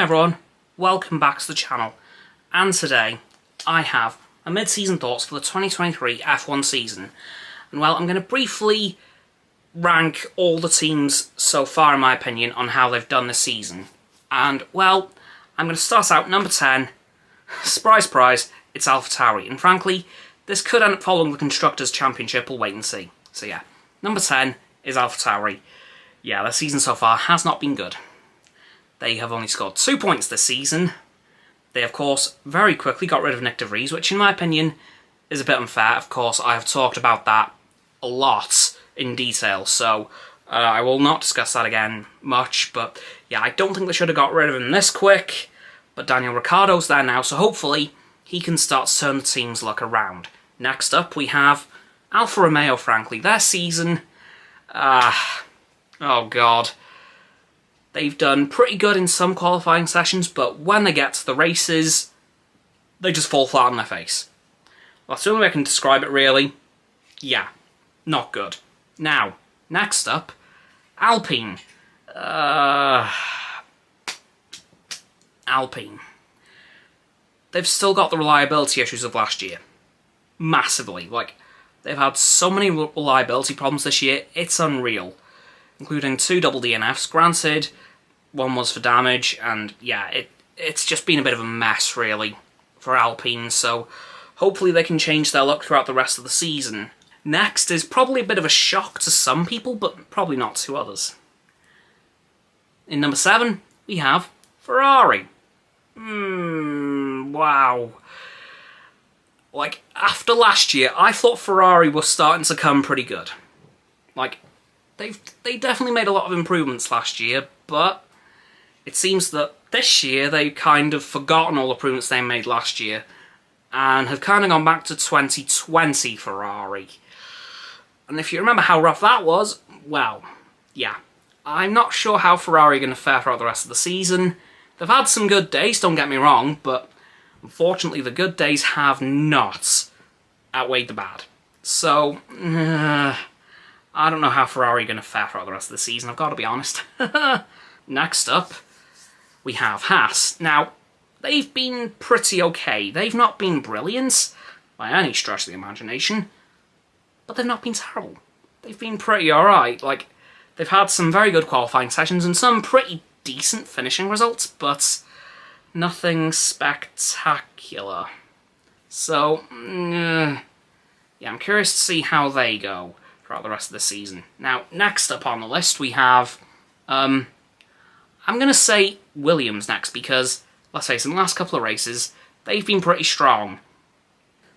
everyone, welcome back to the channel, and today I have a mid-season thoughts for the 2023 F1 season. And well, I'm going to briefly rank all the teams so far in my opinion on how they've done this season. And well, I'm going to start out number 10, surprise surprise, it's AlphaTauri, and frankly, this could end up following the Constructors' Championship, we'll wait and see. So yeah, number 10 is AlphaTauri. Yeah, their season so far has not been good. They have only scored 2 points this season. They, of course, very quickly got rid of Nick de Vries, which in my opinion is a bit unfair. Of course, I have talked about that a lot in detail, so I will not discuss that again much. But yeah, I don't think they should have got rid of him this quick. But Daniel Ricciardo's there now, so hopefully he can start to turn the team's luck around. Next up, we have Alfa Romeo, frankly. Their season... oh god. They've done pretty good in some qualifying sessions, but when they get to the races, they just fall flat on their face. That's the only way I can describe it, really. Yeah, not good. Now, next up, Alpine. Alpine. They've still got the reliability issues of last year. Massively. Like, they've had so many reliability problems this year, it's unreal. Including 2 double DNFs, granted, one was for damage, and yeah, it's just been a bit of a mess, really, for Alpine, so hopefully they can change their luck throughout the rest of the season. Next is probably a bit of a shock to some people, but probably not to others. In number 7, we have Ferrari. Wow. Like, after last year, I thought Ferrari was starting to come pretty good. Like, they definitely made a lot of improvements last year, but it seems that this year they've kind of forgotten all the improvements they made last year and have kind of gone back to 2020 Ferrari. And if you remember how rough that was, well, yeah. I'm not sure how Ferrari are going to fare throughout the rest of the season. They've had some good days, don't get me wrong, but unfortunately the good days have not outweighed the bad. So, I don't know how Ferrari are going to fare throughout the rest of the season, I've got to be honest. Next up, we have Haas. Now, they've been pretty okay. They've not been brilliant, by any stretch of the imagination, but they've not been terrible. They've been pretty alright. Like, they've had some very good qualifying sessions and some pretty decent finishing results, but nothing spectacular. So, yeah, I'm curious to see how they go throughout the rest of the season. Now, next up on the list we have, I'm going to say Williams next, because, let's face it, in the last couple of races, they've been pretty strong.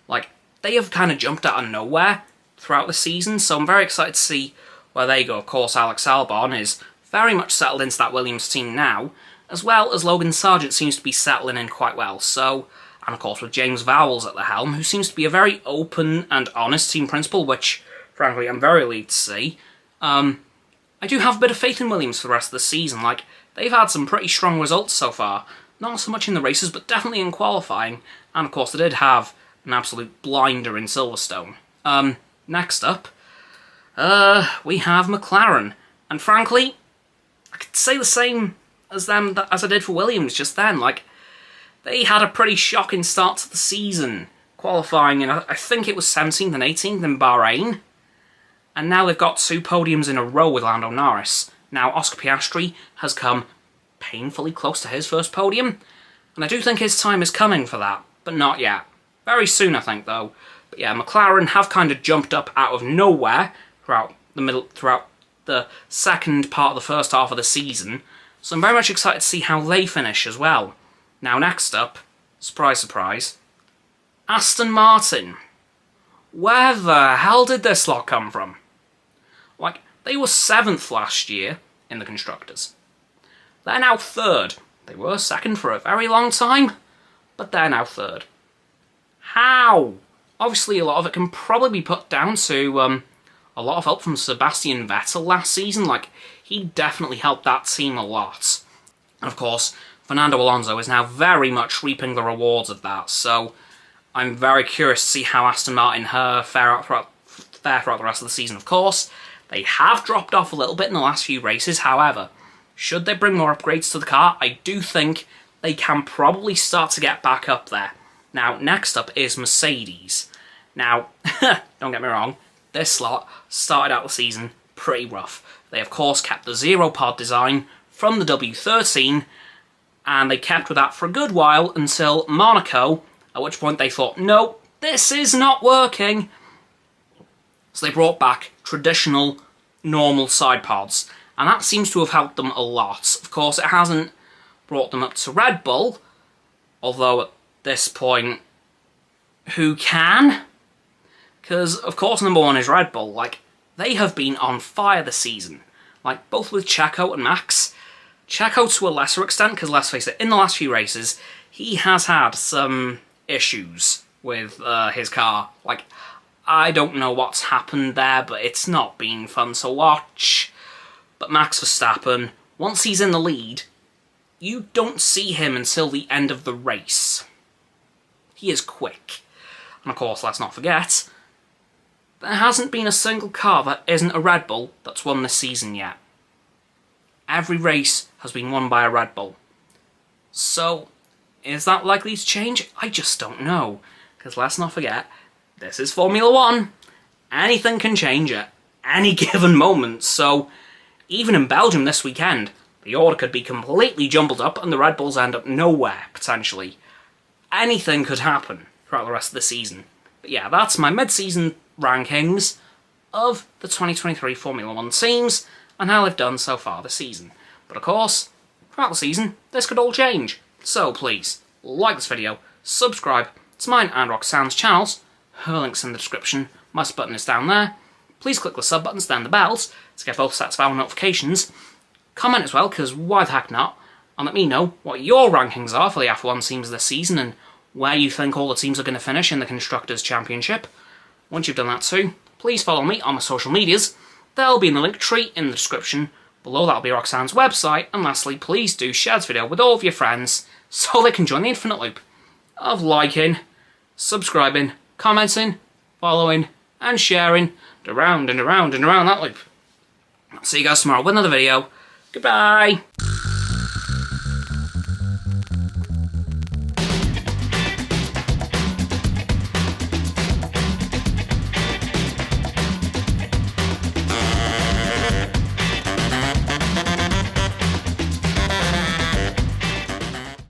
Like, they have kind of jumped out of nowhere throughout the season, so I'm very excited to see where they go. Of course, Alex Albon is very much settled into that Williams team now, as well as Logan Sargent seems to be settling in quite well, so... And of course with James Vowles at the helm, who seems to be a very open and honest team principal, which, frankly, I'm very relieved to see. I do have a bit of faith in Williams for the rest of the season. Like, they've had some pretty strong results so far. Not so much in the races, but definitely in qualifying. And of course they did have an absolute blinder in Silverstone. Next up, we have McLaren. And frankly, I could say the same as them as I did for Williams just then. Like, they had a pretty shocking start to the season, qualifying in, I think it was 17th and 18th in Bahrain. And now they've got 2 podiums in a row with Lando Norris. Now, Oscar Piastri has come painfully close to his first podium, and I do think his time is coming for that, but not yet. Very soon, I think, though. But yeah, McLaren have kind of jumped up out of nowhere throughout the second part of the first half of the season, so I'm very much excited to see how they finish as well. Now, next up, surprise, surprise, Aston Martin. Where the hell did this lot come from? Like, they were 7th last year in the Constructors. They're now 3rd. They were 2nd for a very long time, but they're now 3rd. How? Obviously, a lot of it can probably be put down to a lot of help from Sebastian Vettel last season. Like, he definitely helped that team a lot. And of course, Fernando Alonso is now very much reaping the rewards of that, so I'm very curious to see how Aston Martin fare throughout the rest of the season. Of course, they have dropped off a little bit in the last few races, however, should they bring more upgrades to the car, I do think they can probably start to get back up there. Now, next up is Mercedes. Now, don't get me wrong, this slot started out the season pretty rough. They, of course, kept the zero-pod design from the W13, and they kept with that for a good while until Monaco, at which point they thought, no, this is not working. So they brought back traditional, normal side pods, and that seems to have helped them a lot. Of course, it hasn't brought them up to Red Bull, although at this point, who can? Because, of course, number one is Red Bull. Like, they have been on fire this season. Like, both with Checo and Max. Checo to a lesser extent, because let's face it, in the last few races, he has had some issues with his car. Like, I don't know what's happened there, but it's not been fun to watch. But Max Verstappen, once he's in the lead, you don't see him until the end of the race. He is quick. And of course, let's not forget, there hasn't been a single car that isn't a Red Bull that's won this season yet. Every race has been won by a Red Bull. So, is that likely to change? I just don't know. Because let's not forget, this is Formula 1. Anything can change at any given moment. So, even in Belgium this weekend, the order could be completely jumbled up and the Red Bulls end up nowhere, potentially. Anything could happen throughout the rest of the season. But yeah, that's my mid-season rankings of the 2023 Formula 1 teams and how they've done so far this season. But of course, throughout the season, this could all change. So please, like this video, subscribe to mine and Roxanne's channels, her link's in the description, my sub button is down there. Please click the sub buttons, then the bells, to get both sets of our notifications. Comment as well, because why the heck not? And let me know what your rankings are for the F1 teams this season and where you think all the teams are going to finish in the Constructors' Championship. Once you've done that too, please follow me on my social medias. They'll be in the link tree in the description. Below that'll be Roxanne's website. And lastly, please do share this video with all of your friends so they can join the infinite loop of liking, subscribing, commenting, following, and sharing around and around and around that loop. I'll see you guys tomorrow with another video. Goodbye!